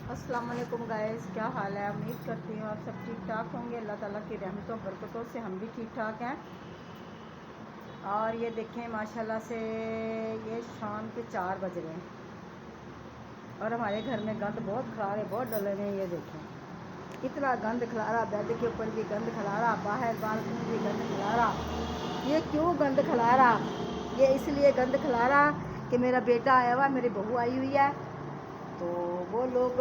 अस्सलाम वालेकुम गाइस, क्या हाल है। उम्मीद करती हूँ आप सब ठीक ठाक होंगे। अल्लाह ताला की रहमतों बरकतों से हम भी ठीक ठाक हैं। और ये देखें माशाल्लाह से ये शाम के 4 बज रहे हैं और हमारे घर में गंद बहुत खलारे बहुत डले हैं। ये देखें इतना गंद खलारा, बेड के ऊपर भी गंद खलारा, बाहर बालकनी भी गंद खलारा। ये क्यों गंद खलारा? ये इसलिए गंद खलारा कि मेरा बेटा आया हुआ, मेरी बहू आई हुई है, तो वो लोग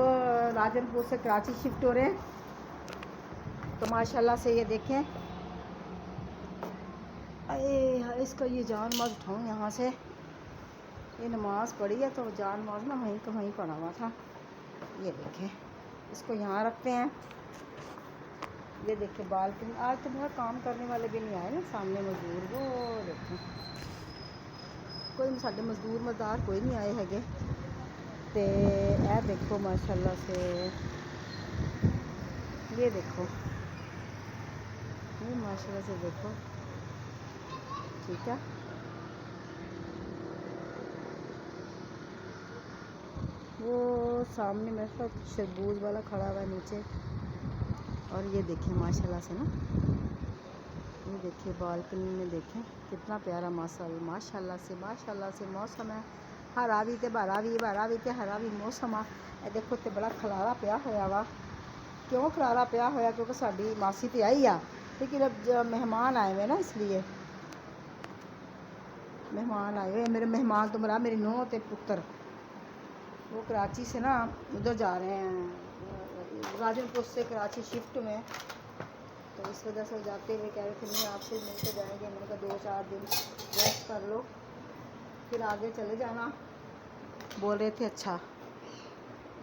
राजनपुर से कराची शिफ्ट हो रहे हैं। तो माशाल्लाह से ये देखें, अरे इसका ये जान माज उठाऊँ यहाँ से। ये नमाज़ पढ़ी है तो जान माज ना वहीं का वहीं पड़ा हुआ था। ये देखें, इसको यहाँ रखते हैं। ये देखें बालकनी, आज तो बहुत काम करने वाले भी नहीं आए ना, सामने मजदूर वो देखें, कोई साढ़े मजदूर मजदार कोई नहीं आए हैगे। तो यह देखो माशाल्लाह से, ये देखो, ये माशाल्लाह से देखो, ठीक है। वो सामने मेरे साथ शरबूज वाला खड़ा हुआ है नीचे। और ये देखें माशाल्लाह से ना, ये देखिए बालकनी में देखें कितना प्यारा माशाल्लाह से मौसम है। हरावी ते बारावी ते हरावी मौसम आ। देखो तो बड़ा खलारा पिया होया वा। क्यों खलारा पिया होया? क्योंकि साड़ी मासी तो आई आ, लेकिन अब जब मेहमान आए हुए ना, इसलिए मेहमान आए हुए। मेरे मेहमान तो मरा मेरी नूंह ते पुत्र, वो कराची से ना उधर जा रहे हैं, राजनपुर से कराची शिफ्ट में। तो इस वजह से जाते हुए कह रहे थे नहीं आपसे मिलकर जाएंगे। मैंने कहा 2-4 दिन रेस्ट कर लो फिर आगे चले जाना। बोल रहे थे अच्छा।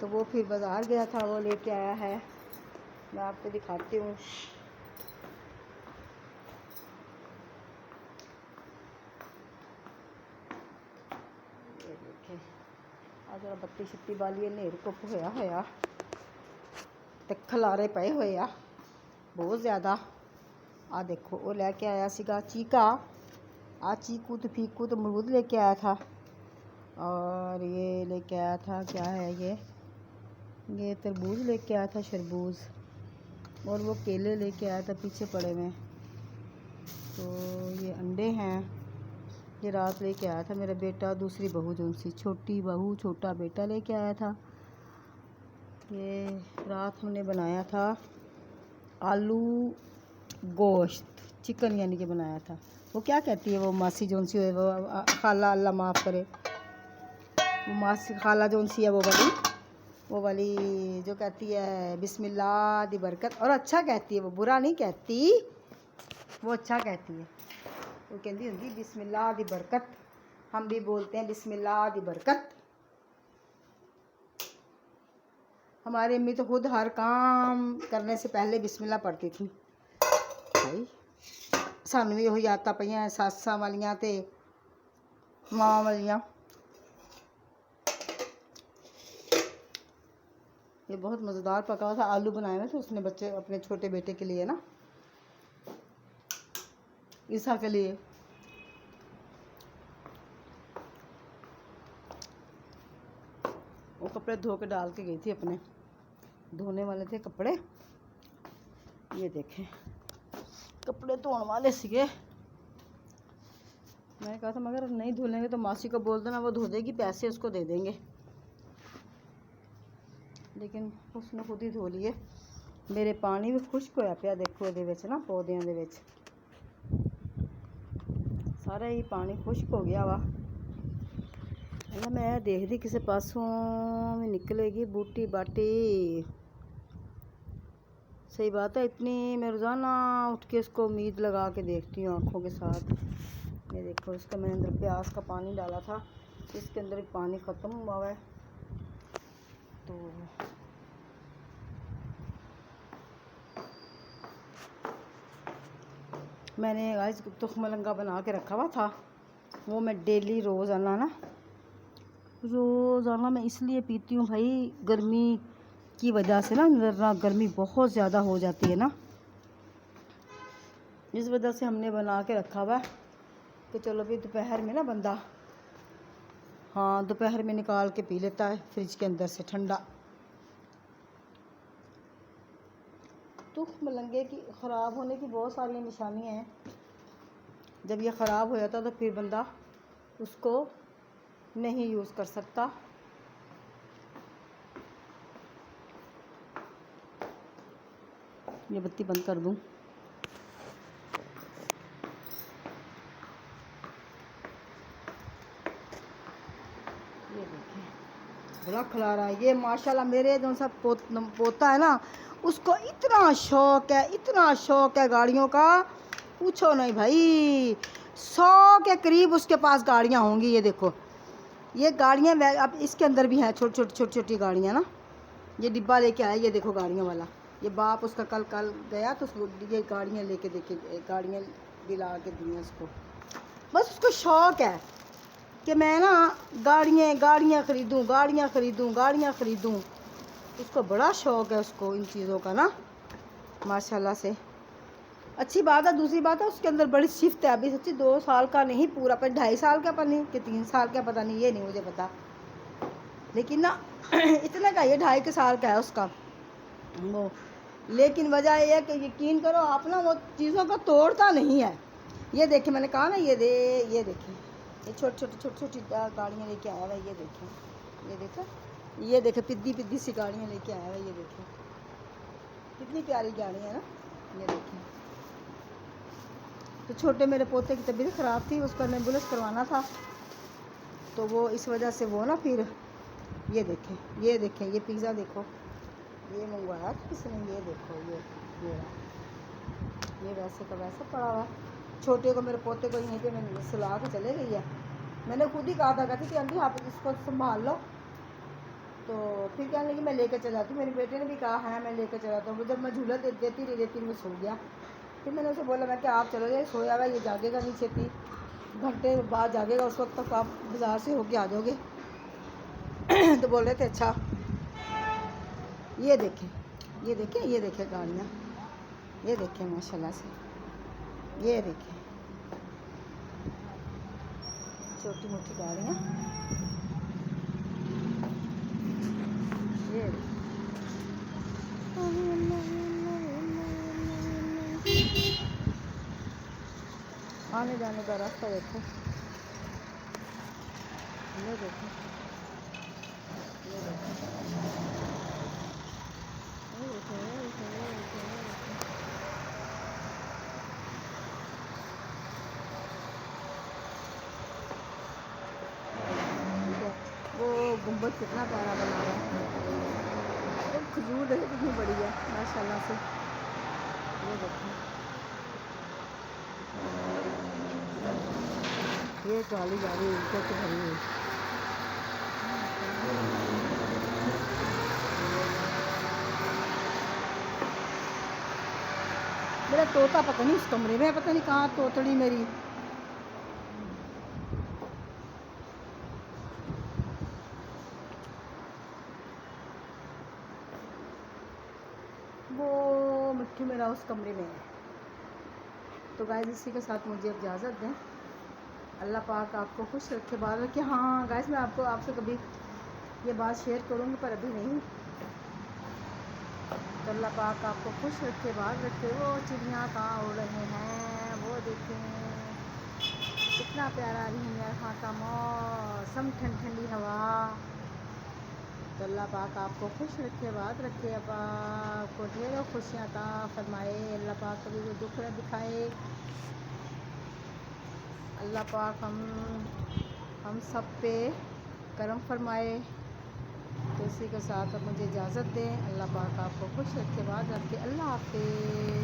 तो वो फिर बाज़ार गया था, वो लेके आया है, मैं आपको दिखाती हूँ। ये देखें, आज जरा बत्ती शत्ती बाली नेर कुप होया ते खलारे पे हुए आ बहुत ज़्यादा। आ देखो वो लेके आया सीगा चीका, आ चीकू तो फीकू तो अमरूद लेके आया था। और ये लेके आया था, क्या है ये तरबूज लेके आया था, शरबूज। और वो केले लेके आया था पीछे पड़े में। तो ये अंडे हैं, ये रात लेके आया था मेरा बेटा। दूसरी बहू जो सी छोटी बहू छोटा बेटा लेके आया था। ये रात हमने बनाया था आलू गोश्त चिकन यानी कि बनाया था। वो क्या कहती है वो मासी जोन सी है, वो खाला, अल्लाह माफ़ करे, वो मासी खाला जोन सी है वो वाली जो कहती है बिस्मिल्लाह दी बरकत। और अच्छा कहती है, वो बुरा नहीं कहती, वो अच्छा कहती है। वो कहती होंगी बिस्मिल्लाह दी बरकत। हम भी बोलते हैं बिस्मिल्लाह दी बरकत। हमारी अम्मी तो खुद हर काम करने से पहले बिस्मिल्लाह पढ़ती थी। भाई सानू भी वही आदतां पईयां सासां वालियां ते मां वालियां। ये बहुत मज़ेदार पका हुआ था, आलू बनाए हुए थे उसने बच्चे अपने छोटे बेटे के लिए ना, ईसा के लिए। वो कपड़े धो के डाल के गई थी, अपने धोने वाले थे कपड़े। ये देखें कपड़े धोने वाले सीगे। मैंने कहा था मगर नहीं धुलेंगे तो मासी को बोल देना, वो धो देगी, पैसे उसको दे देंगे। लेकिन उसने खुद ही धो लिए। मेरे पानी भी खुश्क होया पिया, देखो ये ना पौधों के सारा ही पानी खुश्क हो गया वा। मैं देखती किसी पासों भी निकलेगी बूटी बाटी। सही बात है, इतनी मैं रोज़ाना उठ के इसको उम्मीद लगा के देखती हूँ आँखों के साथ। ये देखो इसका मैंने अंदर प्याज का पानी डाला था, इसके अंदर भी पानी ख़त्म हुआ है। तो मैंने आज तुखमलंगा बना के रखा हुआ था, वो मैं डेली रोज़ाना मैं इसलिए पीती हूँ भाई, गर्मी की वजह से ना गर्मी बहुत ज़्यादा हो जाती है ना, इस वजह से हमने बना के रखा हुआ कि चलो भी दोपहर में ना बंदा, हाँ दोपहर में निकाल के पी लेता है फ्रिज के अंदर से ठंडा। तुख मलंगे की ख़राब होने की बहुत सारी निशानियाँ हैं। जब ये ख़राब हो जाता तो फिर बंदा उसको नहीं यूज़ कर सकता। ये बत्ती बंद कर दूँ। ये देखिए बड़ा खिला है ये माशाल्लाह। मेरे जो सा पोता है ना, उसको इतना शौक है गाड़ियों का, पूछो नहीं भाई। 100 के करीब उसके पास गाड़ियाँ होंगी। ये देखो ये गाड़ियाँ अब इसके अंदर भी हैं छोटी छोटी गाड़ियाँ ना। ये डिब्बा लेके आया, ये देखो गाड़ियों वाला। ये बाप उसका कल गया तो उसको ये गाड़ियाँ लेके देखे, गाड़ियाँ दिला के दी उसको। बस उसको शौक़ है कि मैं ना गाड़ियाँ ख़रीदूँ। उसको बड़ा शौक़ है उसको इन चीज़ों का ना, माशाल्लाह से। अच्छी बात है। दूसरी बात है उसके अंदर बड़ी शिफ्ट है। अभी सच्ची 2 साल का नहीं पूरा, पर 2.5 साल का पता नहीं कि 3 साल का, पता नहीं, ये नहीं मुझे पता। लेकिन ना इतना का ये 2.5 साल का है उसका वो। लेकिन वजह यह है कि यकीन करो आप ना, वो चीज़ों को तोड़ता नहीं है। ये देखिए मैंने कहा ना, ये देखिए ये छोटी गाड़ियाँ लेके आया हुआ है। ये देखे पिद्दी सी गाड़ियाँ लेके आया हुआ है। ये देखिए कितनी प्यारी गाड़ियाँ है ना। ये देखिए तो छोटे मेरे पोते की तबीयत ख़राब थी, उसका नेबुलस करवाना था, तो वो इस वजह से वो ना फिर ये देखें ये पिज़्ज़ा देखो, ये मंगवाया था किसने। ये देखो ये वैसे का वैसा पड़ा हुआ। छोटे को मेरे पोते को यहीं पे मैंने सुला के चले गई है। मैंने खुद ही कहा था, कहती थी आंटी आप इसको संभाल लो, तो फिर कहने लगी मैं लेकर चला जाती हूँ। मेरे बेटे ने भी कहा है मैं लेकर चला जाता हूँ। जब मैं झूला देती रही वो सो गया। फिर मैंने उसे बोला मैं कि आप चलो जाए, सोया हुआ, ये जागेगा नहीं छेती, घंटे बाद जागेगा, उस वक्त तक आप बाज़ार से होके आ जाओगे। तो बोल रहे थे अच्छा। ये देखें गाड़ियाँ, ये देखें माशाल्लाह से, ये देखें छोटी मोटी गाड़ियाँ। ये आने जाने का रास्ता देखो। ये देखो वो गुंबद कितना प्यारा बना हुआ है। तो खजूर देखो कितनी बड़ी है माशाल्लाह से। ये देखो ये ट्रॉली जा रही है ऊपर से भरी हुई। मेरा तोता पता नहीं इस कमरे में, पता नहीं कहाँ तोतड़ी मेरी। वो मिट्टू मेरा उस कमरे में है। तो गाइस इसी के साथ मुझे इजाज़त दें। अल्लाह पाक आपको खुश रखे, बात रखे। हाँ गाइस मैं आपसे कभी ये बात शेयर करूँगी पर अभी नहीं। तो अल्लाह पाक आपको खुश रखे, बात रखे। वो चिड़ियाँ कहाँ उड़ रहे हैं, वो देखें कितना प्यारा नहीं है वहाँ का मौसम, ठंडी हवा। तो अल्लाह पाक आपको खुश रखे, बात रखे। अब आपको ढेरों खुशियाँ अता फरमाए। अल्लाह पाक कभी वो दुख न दिखाए। अल्लाह पाक हम सब पे करम फरमाए। तो इसी के साथ अब मुझे इजाज़त दें। अल्लाह पाक आपको खुश रखे, बात रखे। अल्लाह हाफ़िज़।